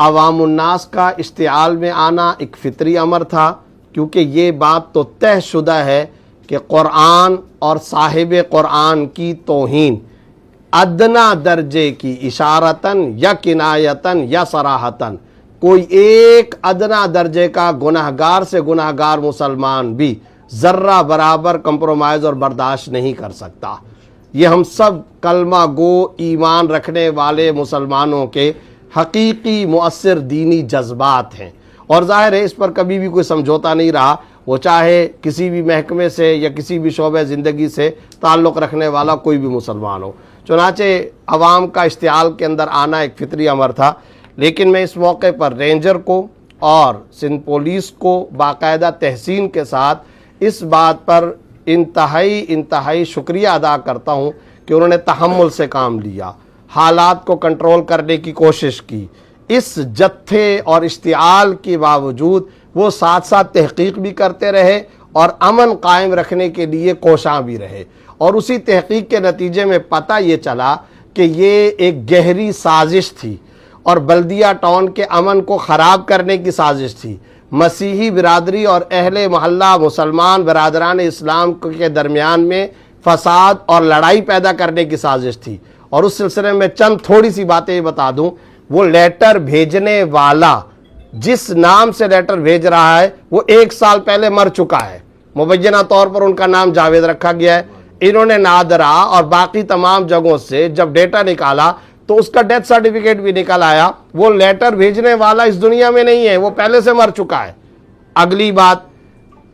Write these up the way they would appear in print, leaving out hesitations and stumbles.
عوام الناس کا اشتعال میں آنا ایک فطری امر تھا، کیونکہ یہ بات تو طے شدہ ہے کہ قرآن اور صاحب قرآن کی توہین ادنا درجے کی اشارتاً یا کنایتاً یا صراحتاً کوئی ایک ادنا درجے کا گناہگار سے گناہگار مسلمان بھی ذرہ برابر کمپرومائز اور برداشت نہیں کر سکتا۔ یہ ہم سب کلمہ گو ایمان رکھنے والے مسلمانوں کے حقیقی مؤثر دینی جذبات ہیں، اور ظاہر ہے اس پر کبھی بھی کوئی سمجھوتا نہیں رہا، وہ چاہے کسی بھی محکمے سے یا کسی بھی شعبہ زندگی سے تعلق رکھنے والا کوئی بھی مسلمان ہو۔ چنانچہ عوام کا اشتعال کے اندر آنا ایک فطری امر تھا، لیکن میں اس موقع پر رینجر کو اور سندھ پولیس کو باقاعدہ تحسین کے ساتھ اس بات پر انتہائی شکریہ ادا کرتا ہوں کہ انہوں نے تحمل سے کام لیا، حالات کو کنٹرول کرنے کی کوشش کی، اس جتھے اور اشتعال کے باوجود وہ ساتھ ساتھ تحقیق بھی کرتے رہے اور امن قائم رکھنے کے لیے کوشاں بھی رہے، اور اسی تحقیق کے نتیجے میں پتہ یہ چلا کہ یہ ایک گہری سازش تھی اور بلدیہ ٹاؤن کے امن کو خراب کرنے کی سازش تھی، مسیحی برادری اور اہل محلہ مسلمان برادران اسلام کے درمیان میں فساد اور لڑائی پیدا کرنے کی سازش تھی۔ اور اس سلسلے میں چند تھوڑی سی باتیں بتا دوں، وہ لیٹر بھیجنے والا جس نام سے لیٹر بھیج رہا ہے وہ 1 سال پہلے مر چکا ہے، مبینہ طور پر ان کا نام جاوید رکھا گیا ہے۔ انہوں نے نادرا اور باقی تمام جگہوں سے جب ڈیٹا نکالا تو اس کا ڈیتھ سرٹیفکیٹ بھی نکل آیا، وہ لیٹر بھیجنے والا اس دنیا میں نہیں ہے، وہ پہلے سے مر چکا ہے۔ اگلی بات،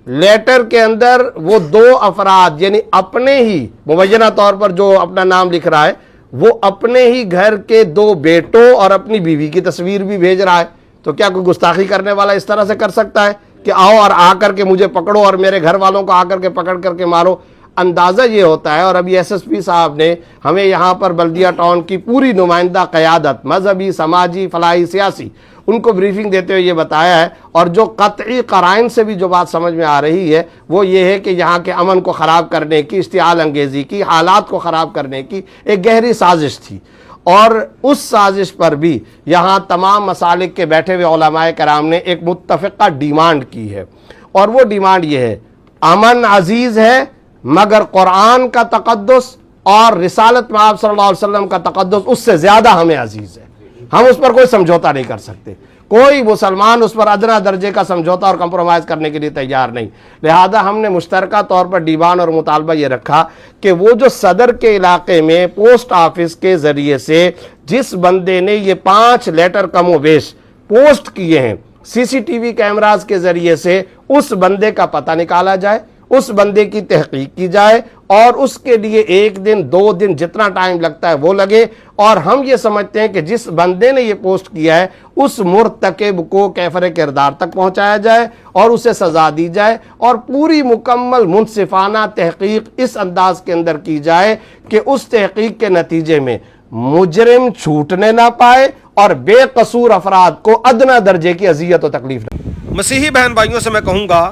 لیٹر کے اندر وہ 2 افراد یعنی اپنے ہی مبینہ طور پر جو اپنا نام لکھ رہا ہے وہ اپنے ہی گھر کے 2 بیٹوں اور اپنی بیوی کی تصویر بھی بھیج رہا ہے، تو کیا کوئی گستاخی کرنے والا اس طرح سے کر سکتا ہے کہ آؤ اور آ کر کے مجھے پکڑو اور میرے گھر والوں کو آ کر کے پکڑ کر کے مارو؟ اندازہ یہ ہوتا ہے، اور ابھی ایس ایس پی صاحب نے ہمیں یہاں پر بلدیہ ٹاؤن کی پوری نمائندہ قیادت، مذہبی، سماجی، فلاحی، سیاسی، ان کو بریفنگ دیتے ہوئے یہ بتایا ہے، اور جو قطعی قرائن سے بھی جو بات سمجھ میں آ رہی ہے وہ یہ ہے کہ یہاں کے امن کو خراب کرنے کی، اشتعال انگیزی کی، حالات کو خراب کرنے کی ایک گہری سازش تھی، اور اس سازش پر بھی یہاں تمام مسالک کے بیٹھے ہوئے علماء کرام نے ایک متفقہ ڈیمانڈ کی ہے، اور وہ ڈیمانڈ یہ ہے: امن عزیز ہے مگر قرآن کا تقدس اور رسالت میں آپ صلی اللہ علیہ وسلم کا تقدس اس سے زیادہ ہمیں عزیز ہے، ہم اس پر کوئی سمجھوتا نہیں کر سکتے، کوئی مسلمان اس پر ادنا درجے کا سمجھوتا اور کمپرومائز کرنے کے لیے تیار نہیں۔ لہذا ہم نے مشترکہ طور پر ڈیمانڈ اور مطالبہ یہ رکھا کہ وہ جو صدر کے علاقے میں پوسٹ آفس کے ذریعے سے جس بندے نے یہ 5 لیٹر کم و بیش پوسٹ کیے ہیں، سی سی ٹی وی کیمراز کے ذریعے سے اس بندے کا پتہ نکالا جائے، اس بندے کی تحقیق کی جائے، اور اس کے لیے 1 دن 2 دن جتنا ٹائم لگتا ہے وہ لگے، اور ہم یہ سمجھتے ہیں کہ جس بندے نے یہ پوسٹ کیا ہے اس مرتکب کو کیفر کردار تک پہنچایا جائے اور اسے سزا دی جائے، اور پوری مکمل منصفانہ تحقیق اس انداز کے اندر کی جائے کہ اس تحقیق کے نتیجے میں مجرم چھوٹنے نہ پائے اور بے قصور افراد کو ادنا درجے کی اذیت و تکلیف نہ۔ مسیحی بہن بھائیوں سے میں کہوں گا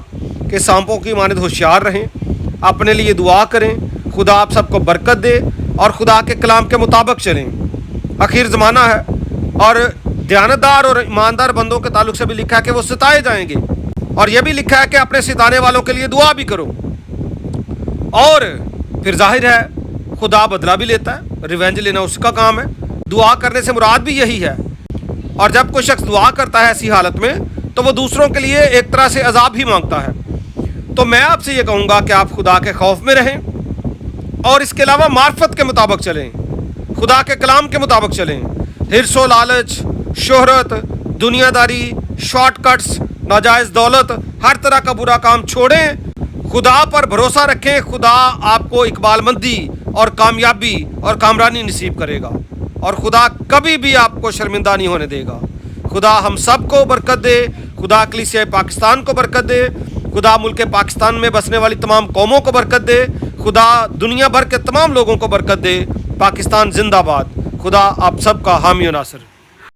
کہ سانپوں کی مانند ہوشیار رہیں، اپنے لیے دعا کریں، خدا آپ سب کو برکت دے اور خدا کے کلام کے مطابق چلیں۔ آخر زمانہ ہے، اور دیانتدار اور ایماندار بندوں کے تعلق سے بھی لکھا ہے کہ وہ ستائے جائیں گے، اور یہ بھی لکھا ہے کہ اپنے ستانے والوں کے لیے دعا بھی کرو، اور پھر ظاہر ہے خدا بدلہ بھی لیتا ہے، ریونج لینا اس کا کام ہے، دعا کرنے سے مراد بھی یہی ہے، اور جب کوئی شخص دعا کرتا ہے ایسی حالت میں تو وہ دوسروں کے لیے ایک طرح سے عذاب ہی مانگتا ہے۔ تو میں آپ سے یہ کہوں گا کہ آپ خدا کے خوف میں رہیں اور اس کے علاوہ معرفت کے مطابق چلیں، خدا کے کلام کے مطابق چلیں، حرص و لالچ، شہرت، دنیا داری، شارٹ کٹس، ناجائز دولت، ہر طرح کا برا کام چھوڑیں، خدا پر بھروسہ رکھیں، خدا آپ کو اقبال مندی اور کامیابی اور کامرانی نصیب کرے گا، اور خدا کبھی بھی آپ کو شرمندہ نہیں ہونے دے گا۔ خدا ہم سب کو برکت دے، خدا کلیسیہ پاکستان کو برکت دے، خدا ملک پاکستان میں بسنے والی تمام قوموں کو برکت دے، خدا دنیا بھر کے تمام لوگوں کو برکت دے۔ پاکستان زندہ باد۔ خدا آپ سب کا حامی و ناصر۔